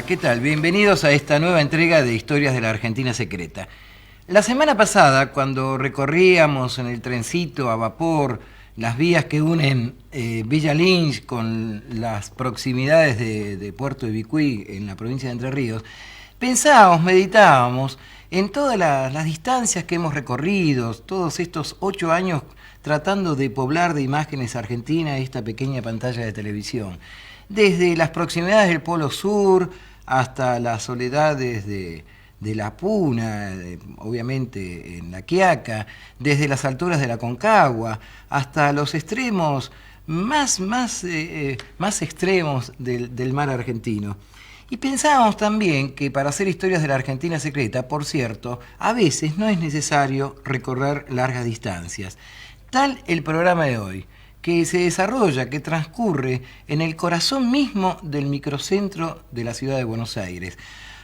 Hola, ¿qué tal? Bienvenidos a esta nueva entrega de Historias de la Argentina Secreta. La semana pasada, cuando recorríamos en el trencito a vapor las vías que unen Villa Lynch con las proximidades de Puerto Ibicuí en la provincia de Entre Ríos, pensábamos, meditábamos en todas las distancias que hemos recorrido, todos estos 8 años tratando de poblar de imágenes Argentina esta pequeña pantalla de televisión. Desde las proximidades del Polo Sur hasta las soledades de la Puna, obviamente en la Quiaca, desde las alturas de la Concagua hasta los extremos más extremos del mar argentino. Y pensábamos también que para hacer historias de la Argentina secreta, por cierto, a veces no es necesario recorrer largas distancias. Tal el programa de hoy, que se desarrolla, que transcurre en el corazón mismo del microcentro de la ciudad de Buenos Aires.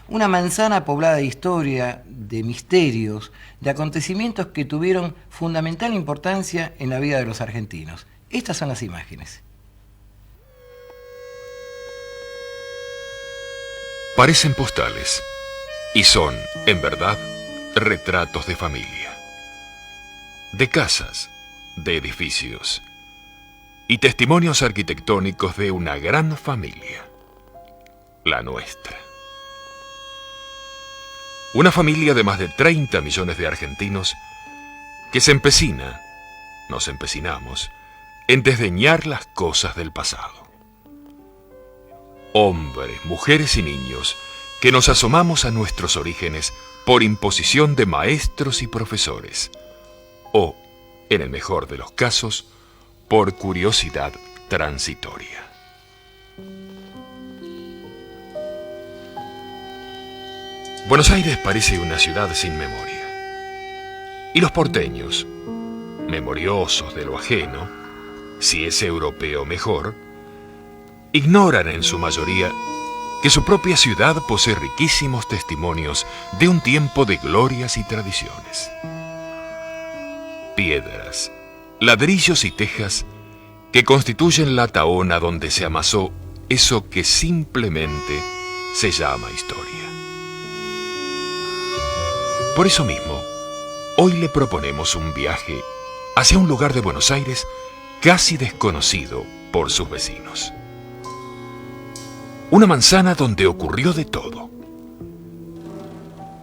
Una manzana poblada de historia, de misterios, de acontecimientos que tuvieron fundamental importancia en la vida de los argentinos. Estas son las imágenes. Parecen postales y son, en verdad, retratos de familia, de casas, de edificios y testimonios arquitectónicos de una gran familia, la nuestra. Una familia de más de 30 millones de argentinos que nos empecinamos, en desdeñar las cosas del pasado. Hombres, mujeres y niños que nos asomamos a nuestros orígenes por imposición de maestros y profesores, o, en el mejor de los casos, por curiosidad transitoria. Buenos Aires parece una ciudad sin memoria. Y los porteños, memoriosos de lo ajeno, si es europeo mejor, ignoran en su mayoría que su propia ciudad posee riquísimos testimonios de un tiempo de glorias y tradiciones. Piedras, ladrillos y tejas que constituyen la tahona donde se amasó eso que simplemente se llama historia. Por eso mismo, hoy le proponemos un viaje hacia un lugar de Buenos Aires casi desconocido por sus vecinos. Una manzana donde ocurrió de todo,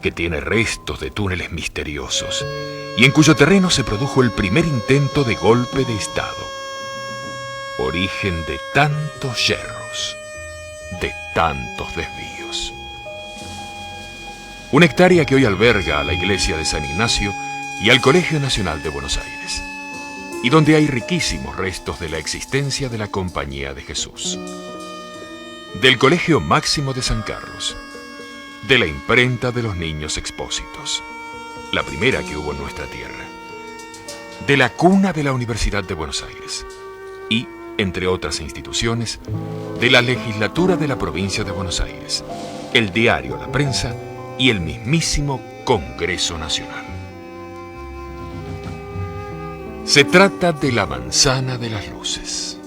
que tiene restos de túneles misteriosos y en cuyo terreno se produjo el primer intento de golpe de Estado, origen de tantos yerros, de tantos desvíos. Una hectárea que hoy alberga a la iglesia de San Ignacio y al Colegio Nacional de Buenos Aires, y donde hay riquísimos restos de la existencia de la Compañía de Jesús, del Colegio Máximo de San Carlos, de la imprenta de los Niños Expósitos, la primera que hubo en nuestra tierra, de la cuna de la Universidad de Buenos Aires y, entre otras instituciones, de la legislatura de la provincia de Buenos Aires, el diario La Prensa y el mismísimo Congreso Nacional. Se trata de la Manzana de las Luces,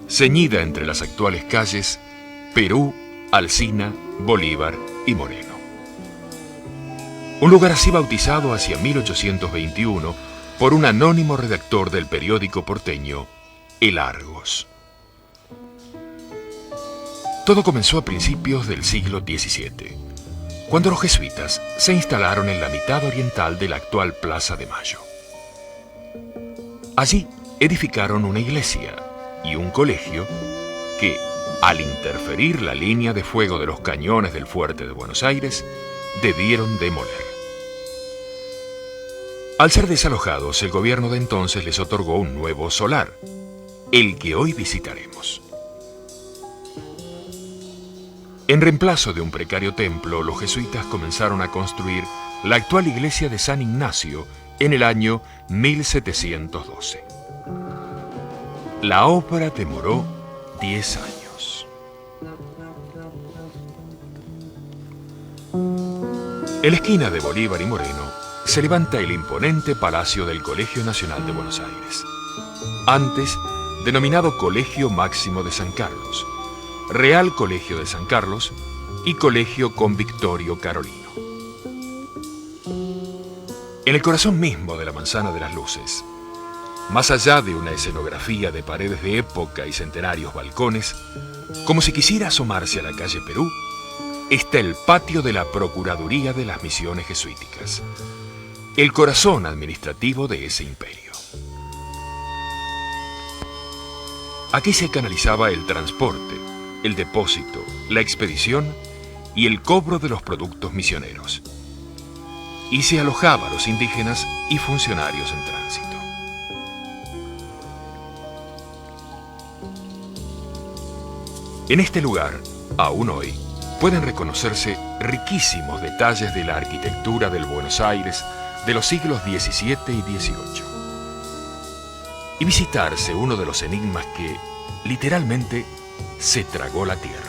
ceñida entre las actuales calles Perú, Alsina, Bolívar y Moreno. Un lugar así bautizado hacia 1821 por un anónimo redactor del periódico porteño El Argos. Todo comenzó a principios del siglo XVII, cuando los jesuitas se instalaron en la mitad oriental de la actual Plaza de Mayo. Allí edificaron una iglesia y un colegio que, al interferir la línea de fuego de los cañones del fuerte de Buenos Aires, debieron demoler. Al ser desalojados, el gobierno de entonces les otorgó un nuevo solar, el que hoy visitaremos. En reemplazo de un precario templo, los jesuitas comenzaron a construir la actual iglesia de San Ignacio en el año 1712. La obra demoró 10 años. En la esquina de Bolívar y Moreno se levanta el imponente Palacio del Colegio Nacional de Buenos Aires, antes denominado Colegio Máximo de San Carlos, Real Colegio de San Carlos y Colegio Convictorio Carolino. En el corazón mismo de la Manzana de las Luces, más allá de una escenografía de paredes de época y centenarios balcones, como si quisiera asomarse a la calle Perú, está el patio de la Procuraduría de las Misiones Jesuíticas, el corazón administrativo de ese imperio. Aquí se canalizaba el transporte, el depósito, la expedición y el cobro de los productos misioneros, y se alojaba a los indígenas y funcionarios en tránsito. En este lugar, aún hoy, pueden reconocerse riquísimos detalles de la arquitectura del Buenos Aires de los siglos XVII y XVIII. Y visitarse uno de los enigmas que, literalmente, se tragó la tierra.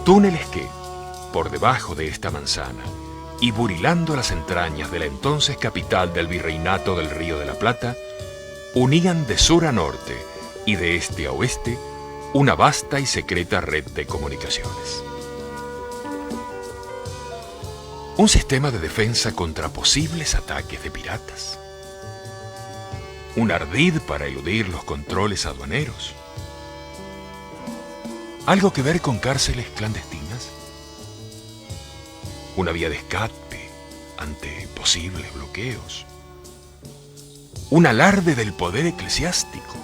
Túneles que, por debajo de esta manzana, y burilando las entrañas de la entonces capital del Virreinato del Río de la Plata, unían de sur a norte y de este a oeste una vasta y secreta red de comunicaciones. Un sistema de defensa contra posibles ataques de piratas. Un ardid para eludir los controles aduaneros. ¿Algo que ver con cárceles clandestinas? Una vía de escape ante posibles bloqueos. Un alarde del poder eclesiástico.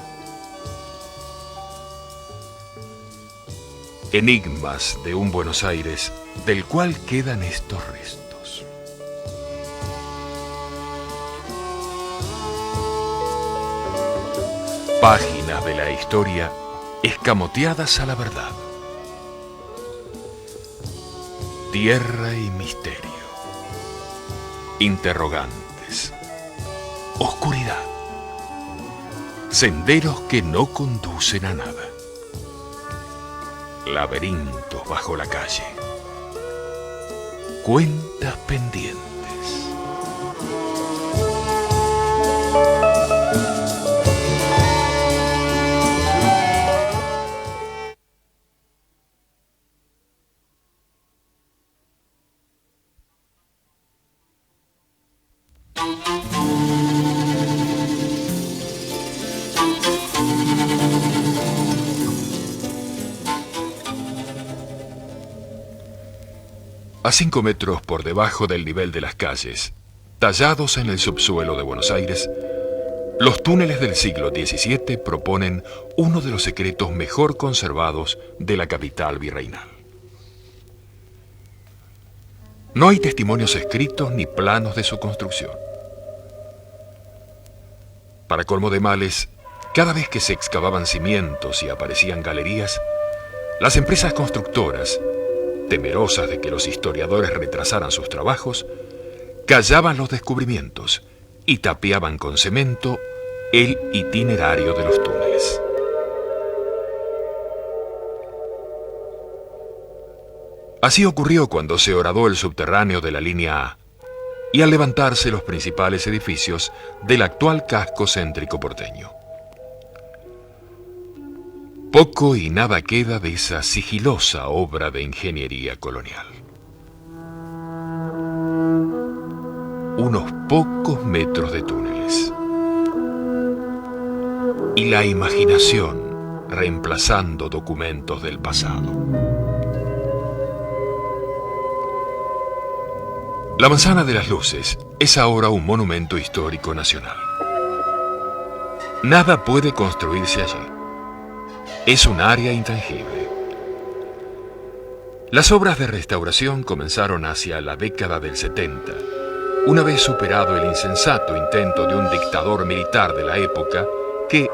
Enigmas de un Buenos Aires del cual quedan estos restos. Páginas de la historia escamoteadas a la verdad. Tierra y misterio. Interrogantes. Oscuridad. Senderos que no conducen a nada. Laberintos bajo la calle. Cuentas pendientes. A 5 metros por debajo del nivel de las calles, tallados en el subsuelo de Buenos Aires, los túneles del siglo XVII proponen uno de los secretos mejor conservados de la capital virreinal. No hay testimonios escritos ni planos de su construcción. Para colmo de males, cada vez que se excavaban cimientos y aparecían galerías, las empresas constructoras, temerosas de que los historiadores retrasaran sus trabajos, callaban los descubrimientos y tapiaban con cemento el itinerario de los túneles. Así ocurrió cuando se horadó el subterráneo de la línea A y al levantarse los principales edificios del actual casco céntrico porteño. Poco y nada queda de esa sigilosa obra de ingeniería colonial. Unos pocos metros de túneles. Y la imaginación reemplazando documentos del pasado. La Manzana de las Luces es ahora un monumento histórico nacional. Nada puede construirse allí. Es un área intangible. Las obras de restauración comenzaron hacia la década del 70, una vez superado el insensato intento de un dictador militar de la época que,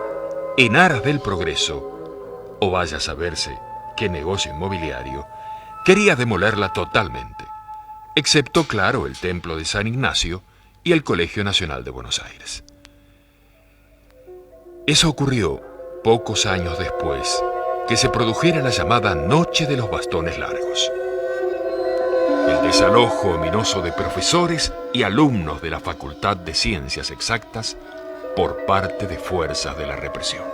en aras del progreso, o vaya a saberse qué negocio inmobiliario, quería demolerla totalmente, excepto, claro, el templo de San Ignacio y el Colegio Nacional de Buenos Aires. Eso ocurrió pocos años después que se produjera la llamada Noche de los Bastones Largos. El desalojo ominoso de profesores y alumnos de la Facultad de Ciencias Exactas por parte de fuerzas de la represión.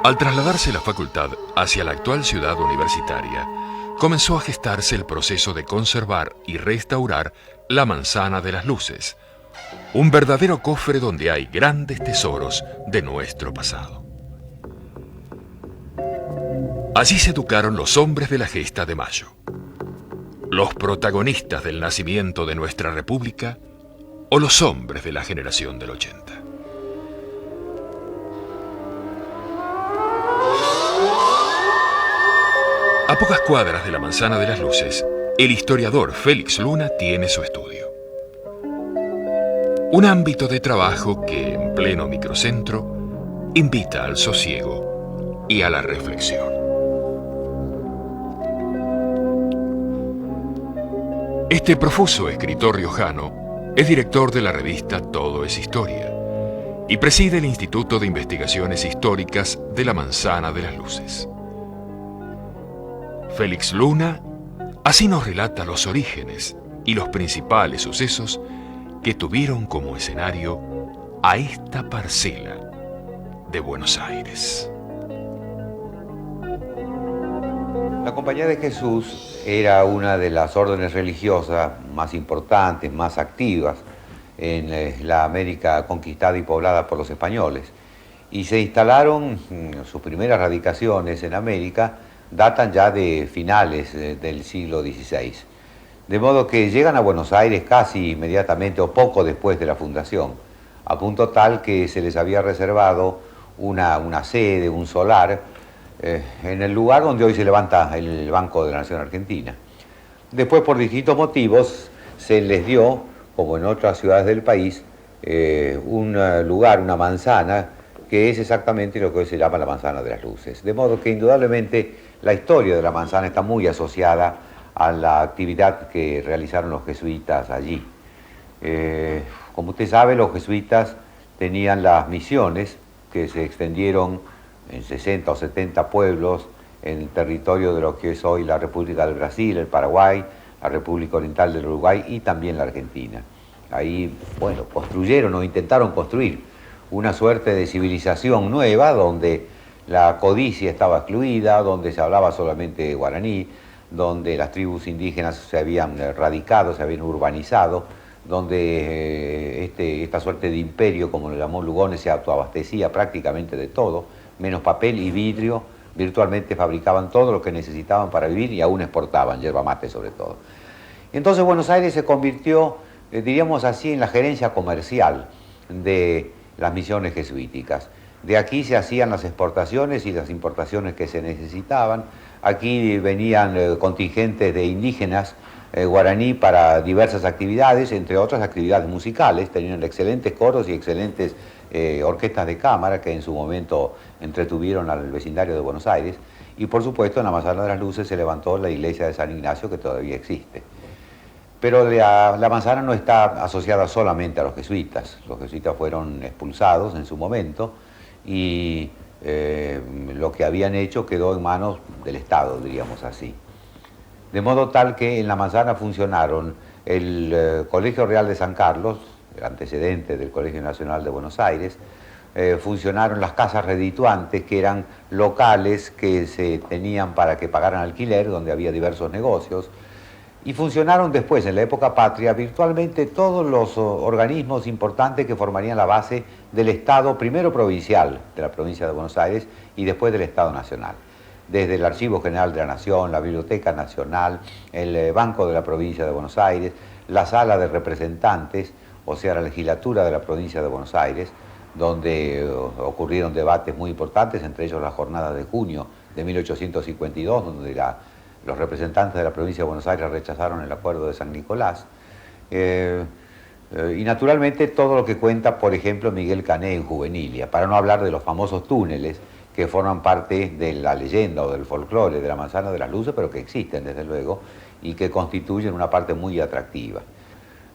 Al trasladarse la facultad hacia la actual ciudad universitaria, comenzó a gestarse el proceso de conservar y restaurar la Manzana de las Luces, un verdadero cofre donde hay grandes tesoros de nuestro pasado. Allí se educaron los hombres de la gesta de Mayo, los protagonistas del nacimiento de nuestra República o los hombres de la generación del 80. A pocas cuadras de la Manzana de las Luces, el historiador Félix Luna tiene su estudio. Un ámbito de trabajo que, en pleno microcentro, invita al sosiego y a la reflexión. Este profuso escritor riojano es director de la revista Todo es Historia y preside el Instituto de Investigaciones Históricas de la Manzana de las Luces. Félix Luna así nos relata los orígenes y los principales sucesos que tuvieron como escenario a esta parcela de Buenos Aires. La Compañía de Jesús era una de las órdenes religiosas más importantes, más activas en la América conquistada y poblada por los españoles. Y se instalaron, sus primeras radicaciones en América datan ya de finales del siglo XVI. De modo que llegan a Buenos Aires casi inmediatamente o poco después de la fundación, a punto tal que se les había reservado una sede, un solar, en el lugar donde hoy se levanta el Banco de la Nación Argentina. Después, por distintos motivos, se les dio, como en otras ciudades del país, un lugar, una manzana, que es exactamente lo que hoy se llama la Manzana de las Luces. De modo que indudablemente la historia de la manzana está muy asociada a la actividad que realizaron los jesuitas allí. Como usted sabe, los jesuitas tenían las misiones que se extendieron en 60 o 70 pueblos en el territorio de lo que es hoy la República del Brasil, el Paraguay, la República Oriental del Uruguay y también la Argentina. Ahí, bueno, construyeron o intentaron construir una suerte de civilización nueva donde la codicia estaba excluida, donde se hablaba solamente guaraní, donde las tribus indígenas se habían radicado, se habían urbanizado, donde esta suerte de imperio, como lo llamó Lugones, se autoabastecía prácticamente de todo, menos papel y vidrio, virtualmente fabricaban todo lo que necesitaban para vivir y aún exportaban, yerba mate sobre todo. Entonces Buenos Aires se convirtió, diríamos así, en la gerencia comercial de las misiones jesuíticas. De aquí se hacían las exportaciones y las importaciones que se necesitaban. Aquí venían contingentes de indígenas guaraní para diversas actividades, entre otras actividades musicales. Tenían excelentes coros y excelentes orquestas de cámara que en su momento entretuvieron al vecindario de Buenos Aires. Y por supuesto en la Manzana de las Luces se levantó la iglesia de San Ignacio, que todavía existe. Pero la manzana no está asociada solamente a los jesuitas. Los jesuitas fueron expulsados en su momento y lo que habían hecho quedó en manos del Estado, diríamos así. De modo tal que en la manzana funcionaron el Colegio Real de San Carlos, el antecedente del Colegio Nacional de Buenos Aires, funcionaron las casas redituantes, que eran locales que se tenían para que pagaran alquiler, donde había diversos negocios, y funcionaron después, en la época patria, virtualmente todos los organismos importantes que formarían la base del Estado, primero provincial, de la provincia de Buenos Aires, y después del Estado nacional. Desde el Archivo General de la Nación, la Biblioteca Nacional, el Banco de la Provincia de Buenos Aires, la Sala de Representantes, o sea, la legislatura de la provincia de Buenos Aires, donde ocurrieron debates muy importantes, entre ellos la jornada de junio de 1852, donde los representantes de la provincia de Buenos Aires rechazaron el acuerdo de San Nicolás. Y naturalmente todo lo que cuenta, por ejemplo, Miguel Cané en Juvenilia, para no hablar de los famosos túneles que forman parte de la leyenda o del folclore de la Manzana de las Luces, pero que existen desde luego y que constituyen una parte muy atractiva.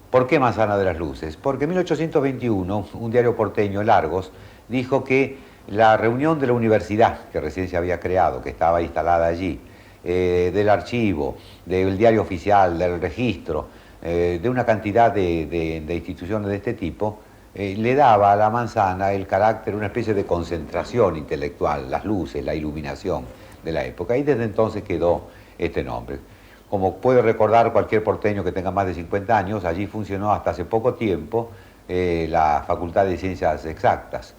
¿Por qué Manzana de las Luces? Porque en 1821 un diario porteño, El Argos, dijo que la reunión de la universidad, que recién se había creado, que estaba instalada allí, del archivo, del diario oficial, del registro, de una cantidad de instituciones de este tipo, le daba a la manzana el carácter, una especie de concentración intelectual, las luces, la iluminación de la época, y desde entonces quedó este nombre. Como puede recordar cualquier porteño que tenga más de 50 años, allí funcionó hasta hace poco tiempo la Facultad de Ciencias Exactas.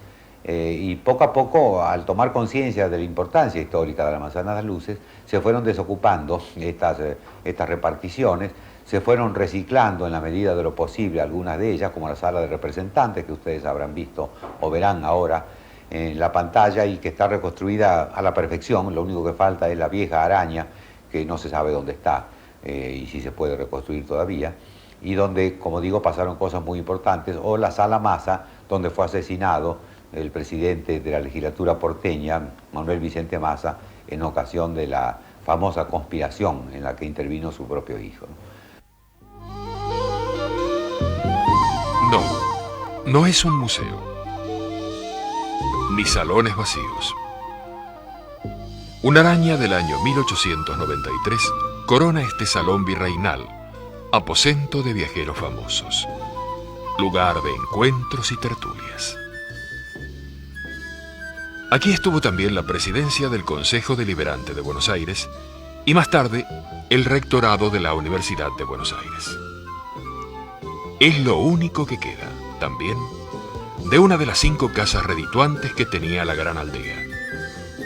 Y poco a poco, al tomar conciencia de la importancia histórica de la Manzana de las Luces, se fueron desocupando estas reparticiones, se fueron reciclando en la medida de lo posible algunas de ellas, como la sala de representantes, que ustedes habrán visto o verán ahora en la pantalla, y que está reconstruida a la perfección. Lo único que falta es la vieja araña, que no se sabe dónde está y si se puede reconstruir todavía, y donde, como digo, pasaron cosas muy importantes, o la sala Massa, donde fue asesinado el presidente de la legislatura porteña, Manuel Vicente Massa, en ocasión de la famosa conspiración en la que intervino su propio hijo. No es un museo, ni salones vacíos. Una araña del año 1893 corona este salón virreinal, aposento de viajeros famosos, lugar de encuentros y tertulias. Aquí estuvo también la presidencia del Consejo Deliberante de Buenos Aires y más tarde el rectorado de la Universidad de Buenos Aires. Es lo único que queda, también, de una de las 5 casas redituantes que tenía la gran aldea.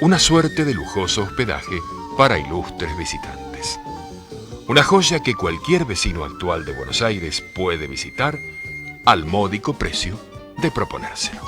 Una suerte de lujoso hospedaje para ilustres visitantes. Una joya que cualquier vecino actual de Buenos Aires puede visitar al módico precio de proponérselo.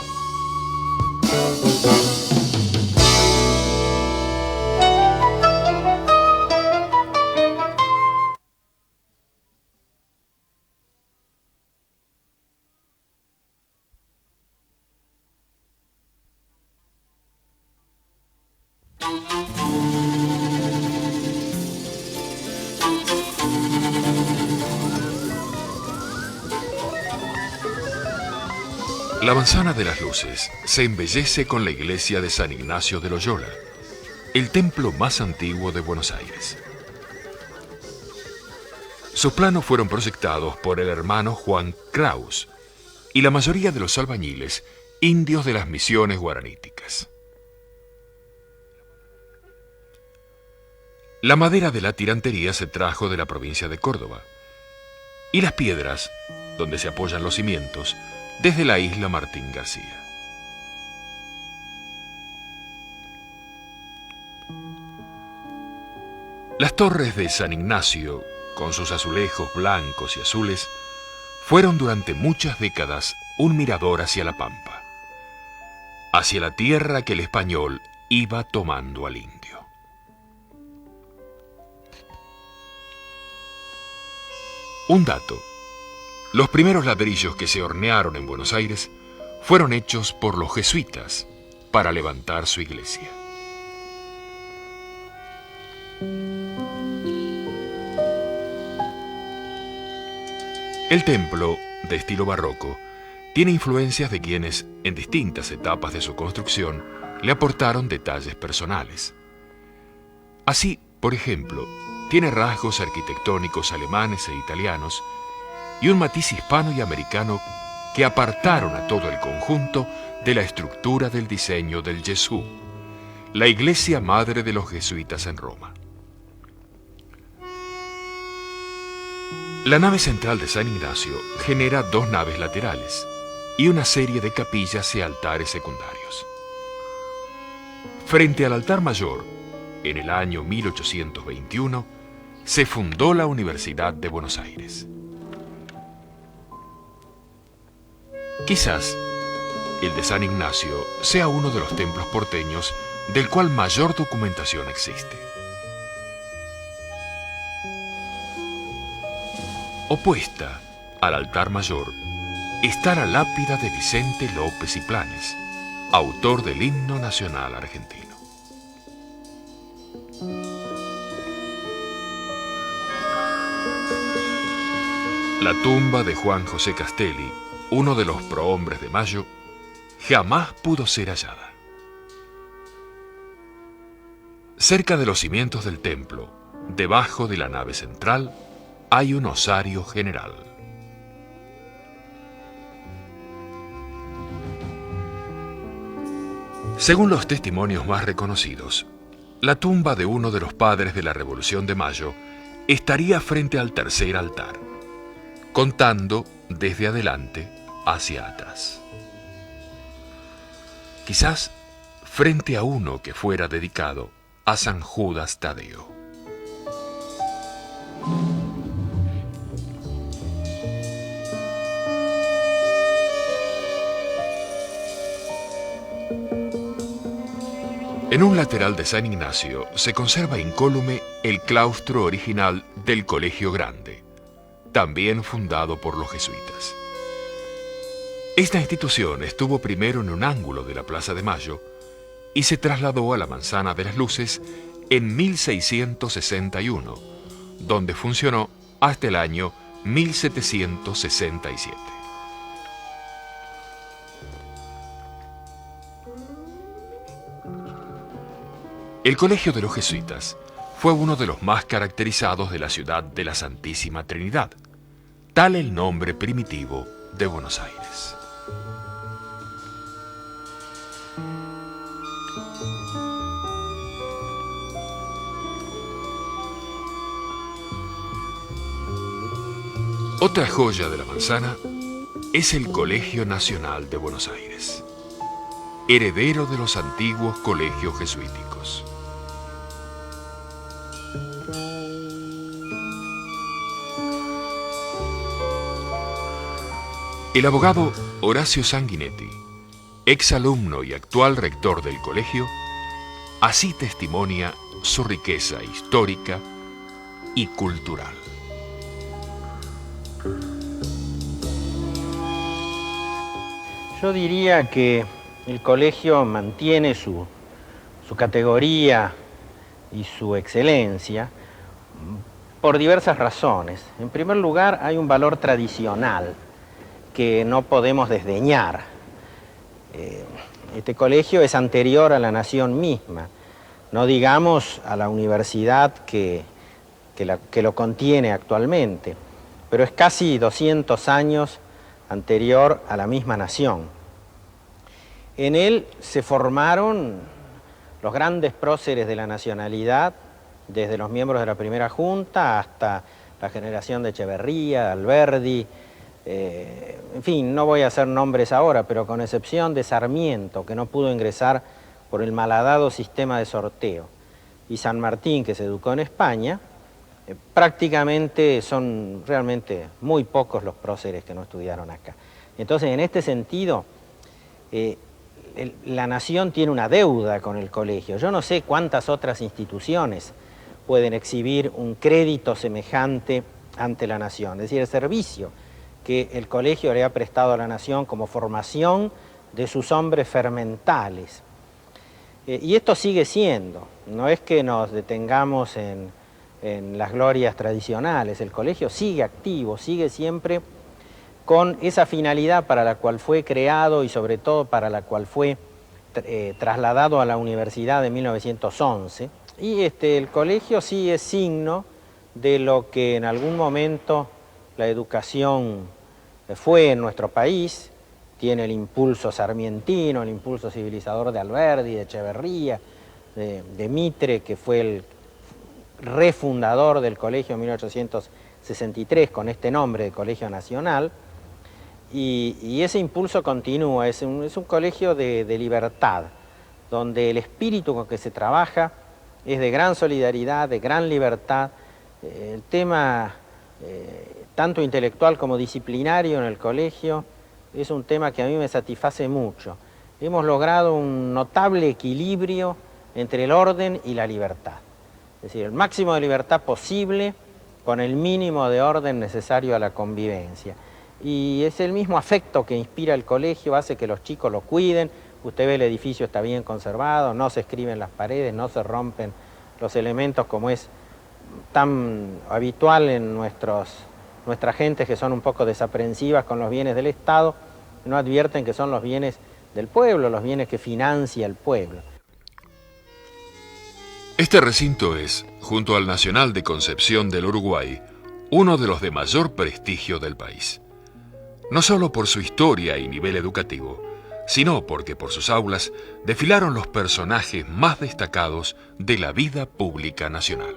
La Manzana de las Luces se embellece con la iglesia de San Ignacio de Loyola, el templo más antiguo de Buenos Aires. Sus planos fueron proyectados por el hermano Juan Kraus y la mayoría de los albañiles indios de las misiones guaraníticas. La madera de la tirantería se trajo de la provincia de Córdoba y las piedras, donde se apoyan los cimientos, desde la isla Martín García. Las torres de San Ignacio, con sus azulejos blancos y azules, fueron durante muchas décadas un mirador hacia la pampa, hacia la tierra que el español iba tomando al indio. Un dato: los primeros ladrillos que se hornearon en Buenos Aires fueron hechos por los jesuitas para levantar su iglesia. El templo, de estilo barroco, tiene influencias de quienes, en distintas etapas de su construcción, le aportaron detalles personales. Así, por ejemplo, tiene rasgos arquitectónicos alemanes e italianos y un matiz hispano y americano que apartaron a todo el conjunto de la estructura del diseño del Gesù, la iglesia madre de los jesuitas en Roma. La nave central de San Ignacio genera 2 naves laterales y una serie de capillas y altares secundarios. Frente al altar mayor, en el año 1821, se fundó la Universidad de Buenos Aires. Quizás el de San Ignacio sea uno de los templos porteños del cual mayor documentación existe. Opuesta al altar mayor está la lápida de Vicente López y Planes, autor del himno nacional argentino. La tumba de Juan José Castelli, uno de los prohombres de Mayo, jamás pudo ser hallada. Cerca de los cimientos del templo, debajo de la nave central, hay un osario general. Según los testimonios más reconocidos, la tumba de uno de los padres de la Revolución de Mayo estaría frente al tercer altar, contando desde adelante hacia atrás. Quizás frente a uno que fuera dedicado a San Judas Tadeo. En un lateral de San Ignacio se conserva incólume el claustro original del Colegio Grande, también fundado por los jesuitas. Esta institución estuvo primero en un ángulo de la Plaza de Mayo y se trasladó a la Manzana de las Luces en 1661, donde funcionó hasta el año 1767. El Colegio de los Jesuitas fue uno de los más caracterizados de la ciudad de la Santísima Trinidad, tal el nombre primitivo de Buenos Aires. Otra joya de la manzana es el Colegio Nacional de Buenos Aires, heredero de los antiguos colegios jesuíticos. El abogado Horacio Sanguinetti, exalumno y actual rector del colegio, así testimonia su riqueza histórica y cultural. Yo diría que el colegio mantiene su categoría y su excelencia por diversas razones. En primer lugar, hay un valor tradicional que no podemos desdeñar. Este colegio es anterior a la nación misma, no digamos a la universidad que lo contiene actualmente, pero es casi 200 años anterior a la misma nación. En él se formaron los grandes próceres de la nacionalidad, desde los miembros de la primera junta hasta la generación de Echeverría, de Alberdi, en fin, no voy a hacer nombres ahora, pero con excepción de Sarmiento, que no pudo ingresar por el malhadado sistema de sorteo, y San Martín, que se educó en España, prácticamente son realmente muy pocos los próceres que no estudiaron acá. Entonces, en este sentido, la nación tiene una deuda con el colegio. Yo no sé cuántas otras instituciones pueden exhibir un crédito semejante ante la nación, es decir, el servicio que el colegio le ha prestado a la nación como formación de sus hombres fermentales. Y esto sigue siendo, no es que nos detengamos en las glorias tradicionales, el colegio sigue activo, sigue siempre con esa finalidad para la cual fue creado y sobre todo para la cual fue trasladado a la universidad de 1911. Y el colegio sí es signo de lo que en algún momento la educación fue en nuestro país. Tiene el impulso sarmientino, el impulso civilizador de Alberdi, de Echeverría, de Mitre, que fue el refundador del colegio en 1863 con este nombre de Colegio Nacional, y ese impulso continúa. Es un colegio de libertad, donde el espíritu con que se trabaja es de gran solidaridad, de gran libertad. El tema tanto intelectual como disciplinario en el colegio es un tema que a mí me satisface mucho. Hemos logrado un notable equilibrio entre el orden y la libertad. Es decir, el máximo de libertad posible con el mínimo de orden necesario a la convivencia. Y es el mismo afecto que inspira el colegio, hace que los chicos lo cuiden. Usted ve el edificio está bien conservado, no se escriben las paredes, no se rompen los elementos como es tan habitual en nuestras gentes que son un poco desaprensivas con los bienes del Estado, no advierten que son los bienes del pueblo, los bienes que financia el pueblo. Este recinto es, junto al Nacional de Concepción del Uruguay, uno de los de mayor prestigio del país. No solo por su historia y nivel educativo, sino porque por sus aulas desfilaron los personajes más destacados de la vida pública nacional.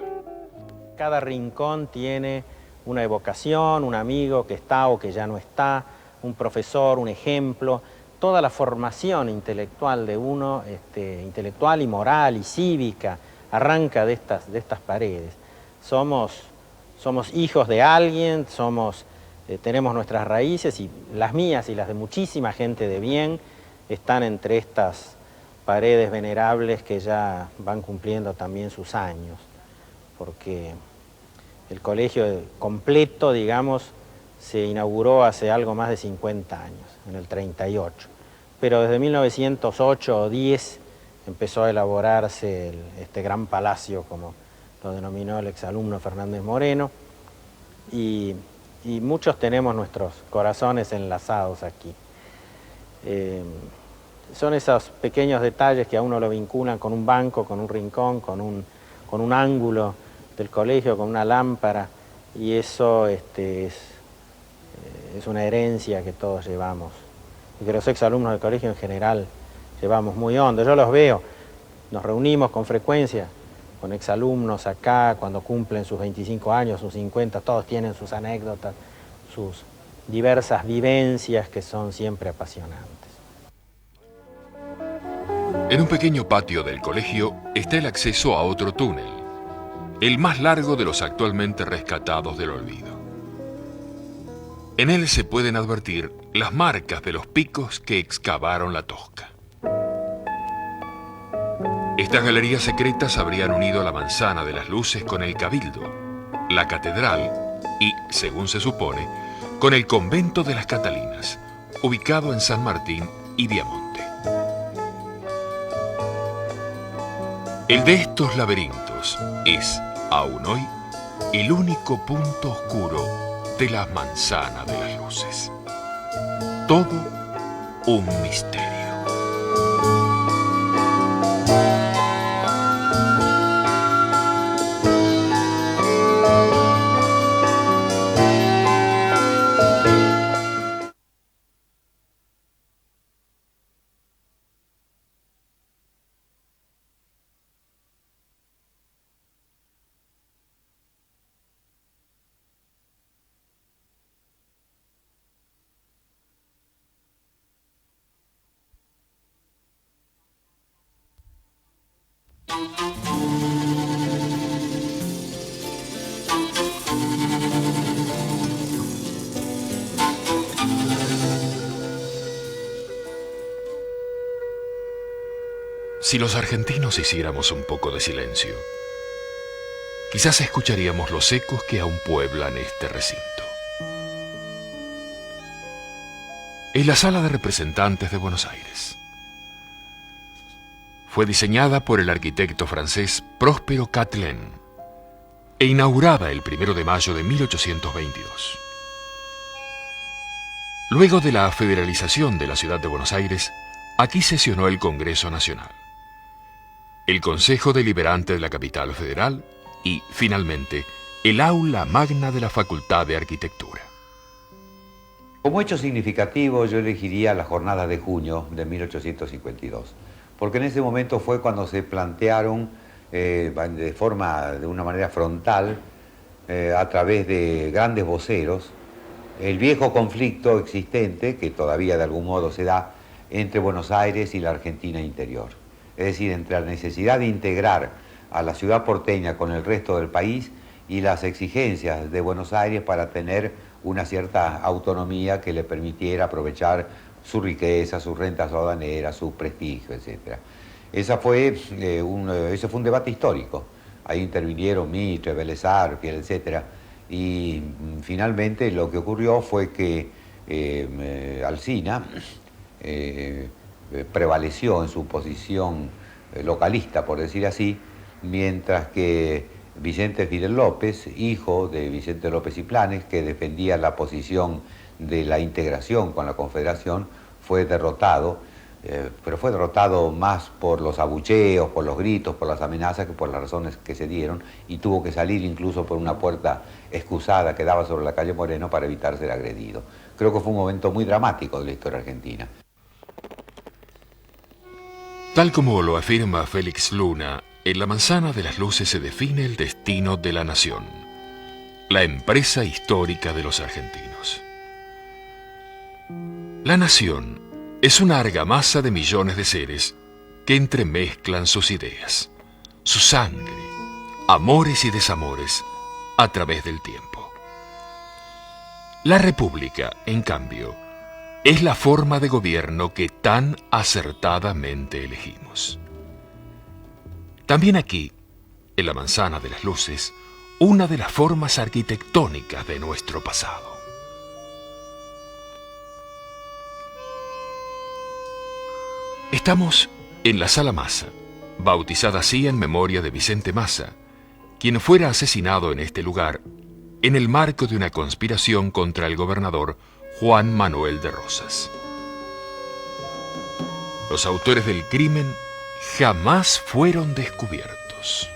Cada rincón tiene una evocación, un amigo que está o que ya no está, un profesor, un ejemplo. Toda la formación intelectual de uno, intelectual y moral y cívica, arranca de estas paredes. Somos hijos de alguien, tenemos nuestras raíces, y las mías y las de muchísima gente de bien están entre estas paredes venerables que ya van cumpliendo también sus años, porque el colegio completo, digamos, se inauguró hace algo más de 50 años, en el 38. Pero desde 1908 o 10 empezó a elaborarse este gran palacio, como lo denominó el exalumno Fernández Moreno, y muchos tenemos nuestros corazones enlazados aquí. Son esos pequeños detalles que a uno lo vinculan con un banco, con un rincón, con un ángulo del colegio, con una lámpara, y eso es una herencia que todos llevamos, y que los exalumnos del colegio en general llevamos muy hondo. Yo los veo, nos reunimos con frecuencia con exalumnos acá cuando cumplen sus 25 años, sus 50, todos tienen sus anécdotas, sus diversas vivencias que son siempre apasionantes. En un pequeño patio del colegio está el acceso a otro túnel, el más largo de los actualmente rescatados del olvido. En él se pueden advertir las marcas de los picos que excavaron la Tosca. Estas galerías secretas habrían unido la Manzana de las Luces con el Cabildo, la Catedral y, según se supone, con el Convento de las Catalinas, ubicado en San Martín y Viamonte. El de estos laberintos es, aún hoy, el único punto oscuro de la Manzana de las Luces. Todo un misterio. Si los argentinos hiciéramos un poco de silencio, quizás escucharíamos los ecos que aún pueblan este recinto. Es la Sala de Representantes de Buenos Aires. Fue diseñada por el arquitecto francés Próspero Catlin e inaugurada el 1 de mayo de 1822. Luego de la federalización de la ciudad de Buenos Aires, aquí sesionó el Congreso Nacional, el Consejo Deliberante de la Capital Federal y, finalmente, el Aula Magna de la Facultad de Arquitectura. Como hecho significativo, yo elegiría las jornadas de junio de 1852, porque en ese momento fue cuando se plantearon de una manera frontal, a través de grandes voceros, el viejo conflicto existente, que todavía de algún modo se da, entre Buenos Aires y la Argentina interior. Es decir, entre la necesidad de integrar a la ciudad porteña con el resto del país y las exigencias de Buenos Aires para tener una cierta autonomía que le permitiera aprovechar su riqueza, sus rentas aduaneras, su prestigio, etc. Ese fue un debate histórico. Ahí intervinieron Mitre, Vélez Arfiel, etc. Y finalmente lo que ocurrió fue que Alsina prevaleció en su posición localista, por decir así, mientras que Vicente Fidel López, hijo de Vicente López y Planes, que defendía la posición de la integración con la Confederación, fue derrotado, pero fue derrotado más por los abucheos, por los gritos, por las amenazas, que por las razones que se dieron, y tuvo que salir incluso por una puerta excusada que daba sobre la calle Moreno para evitar ser agredido. Creo que fue un momento muy dramático de la historia argentina. Tal como lo afirma Félix Luna, en La Manzana de las Luces se define el destino de la nación, la empresa histórica de los argentinos. La nación es una argamasa de millones de seres que entremezclan sus ideas, su sangre, amores y desamores a través del tiempo. La república, en cambio, es la forma de gobierno que tan acertadamente elegimos. También aquí, en La Manzana de las Luces, una de las formas arquitectónicas de nuestro pasado. Estamos en la Sala Massa, bautizada así en memoria de Vicente Massa, quien fuera asesinado en este lugar en el marco de una conspiración contra el gobernador Juan Manuel de Rosas. Los autores del crimen jamás fueron descubiertos.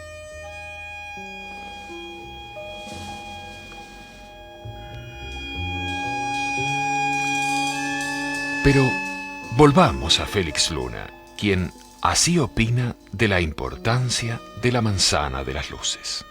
Pero volvamos a Félix Luna, quien así opina de la importancia de la Manzana de las Luces.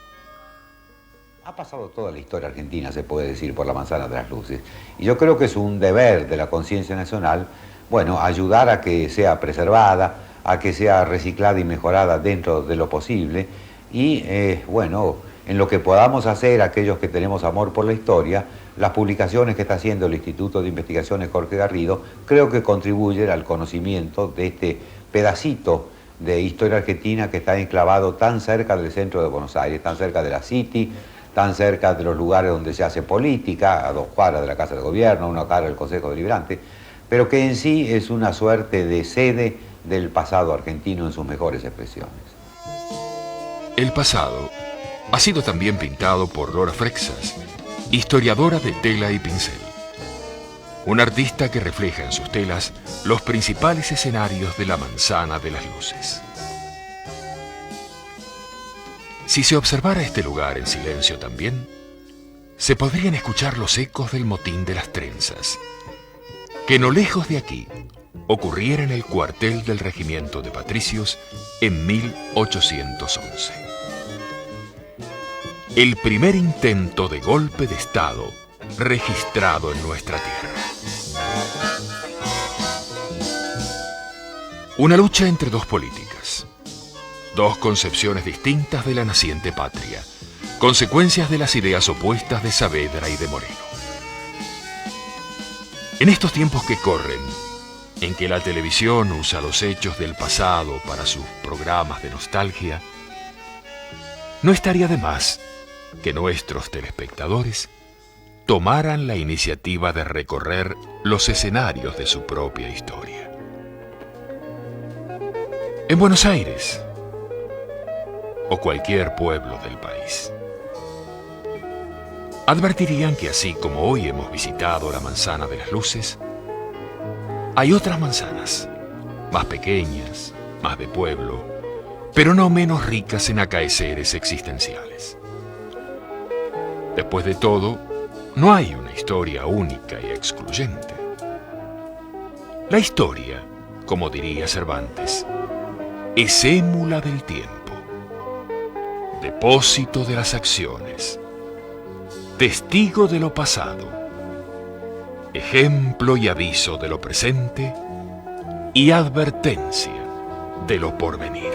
Ha pasado toda la historia argentina, se puede decir, por la Manzana de las Luces. Y yo creo que es un deber de la conciencia nacional, bueno, ayudar a que sea preservada, a que sea reciclada y mejorada dentro de lo posible. Y, bueno, en lo que podamos hacer, aquellos que tenemos amor por la historia, las publicaciones que está haciendo el Instituto de Investigaciones Jorge Garrido, creo que contribuyen al conocimiento de este pedacito de historia argentina que está enclavado tan cerca del centro de Buenos Aires, tan cerca de la City, tan cerca de los lugares donde se hace política, a 2 cuadras de la Casa de Gobierno, a 1 cuadra del Consejo Deliberante, pero que en sí es una suerte de sede del pasado argentino en sus mejores expresiones. El pasado ha sido también pintado por Lora Freixas, historiadora de tela y pincel. Un artista que refleja en sus telas los principales escenarios de la Manzana de las Luces. Si se observara este lugar en silencio también, se podrían escuchar los ecos del motín de las trenzas, que no lejos de aquí ocurriera en el cuartel del Regimiento de Patricios en 1811. El primer intento de golpe de Estado registrado en nuestra tierra. Una lucha entre dos políticas, dos concepciones distintas de la naciente patria, consecuencias de las ideas opuestas de Saavedra y de Moreno. En estos tiempos que corren, en que la televisión usa los hechos del pasado para sus programas de nostalgia, no estaría de más que nuestros telespectadores tomaran la iniciativa de recorrer los escenarios de su propia historia. En Buenos Aires, o cualquier pueblo del país, advertirían que así como hoy hemos visitado la Manzana de las Luces, hay otras manzanas, más pequeñas, más de pueblo, pero no menos ricas en acaeceres existenciales. Después de todo, no hay una historia única y excluyente. La historia, como diría Cervantes, es émula del tiempo, depósito de las acciones, testigo de lo pasado, ejemplo y aviso de lo presente y advertencia de lo porvenir.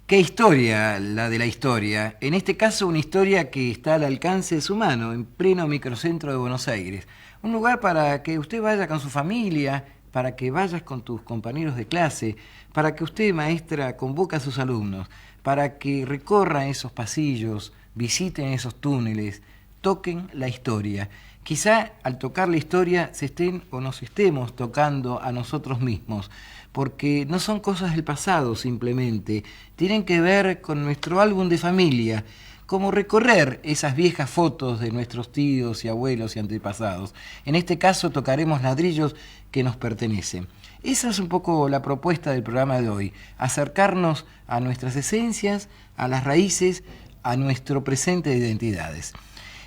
¿Qué historia la de la historia? En este caso una historia que está al alcance de su mano, en pleno microcentro de Buenos Aires. Un lugar para que usted vaya con su familia, para que vayas con tus compañeros de clase, para que usted, maestra, convoque a sus alumnos, para que recorran esos pasillos, visiten esos túneles, toquen la historia. Quizá al tocar la historia se estén o nos estemos tocando a nosotros mismos, porque no son cosas del pasado simplemente, tienen que ver con nuestro álbum de familia, como recorrer esas viejas fotos de nuestros tíos y abuelos y antepasados. En este caso tocaremos ladrillos que nos pertenecen. Esa es un poco la propuesta del programa de hoy, acercarnos a nuestras esencias, a las raíces, a nuestro presente de identidades.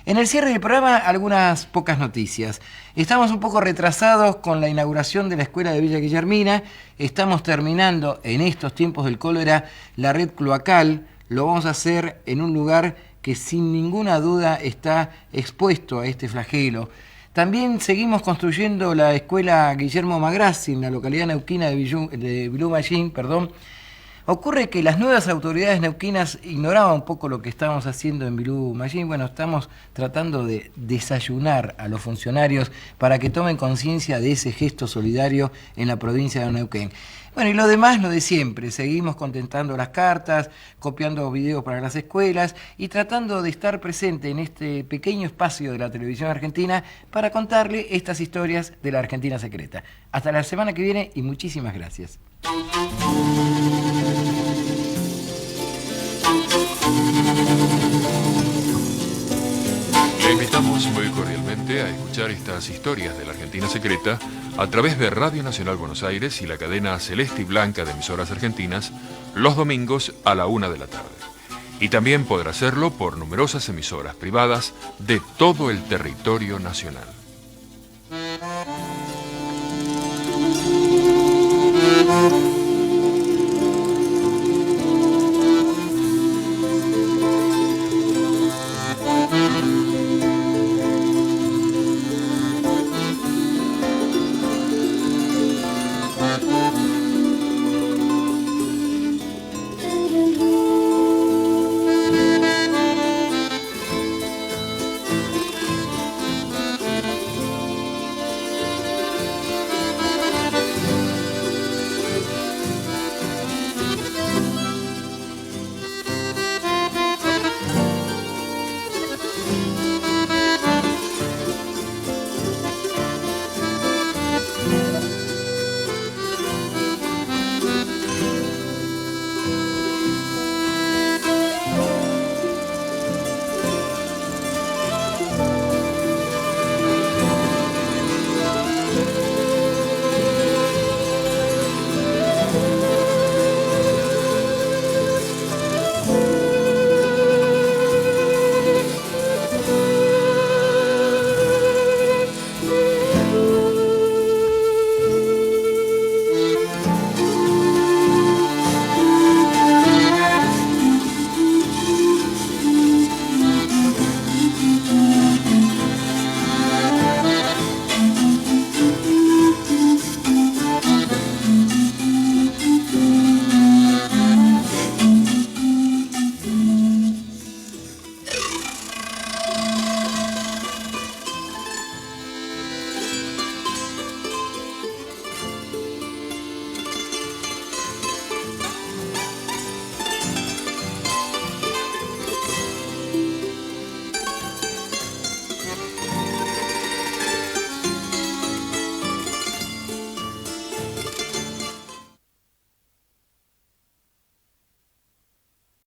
En el cierre del programa, algunas pocas noticias. Estamos un poco retrasados con la inauguración de la escuela de Villa Guillermina. Estamos terminando en estos tiempos del cólera la red cloacal. Lo vamos a hacer en un lugar que sin ninguna duda está expuesto a este flagelo. También seguimos construyendo la escuela Guillermo Magrazzi en la localidad neuquina de Vilumallín, Ocurre que las nuevas autoridades neuquinas ignoraban un poco lo que estábamos haciendo en Vilumallín. Bueno, estamos tratando de desayunar a los funcionarios para que tomen conciencia de ese gesto solidario en la provincia de Neuquén. Bueno, y lo demás, lo de siempre. Seguimos contestando las cartas, copiando videos para las escuelas y tratando de estar presente en este pequeño espacio de la televisión argentina para contarle estas historias de la Argentina secreta. Hasta la semana que viene y muchísimas gracias. Le invitamos muy cordialmente a escuchar estas historias de la Argentina secreta a través de Radio Nacional Buenos Aires y la cadena Celeste y Blanca de emisoras argentinas los domingos a la 1 de la tarde. Y también podrá hacerlo por numerosas emisoras privadas de todo el territorio nacional.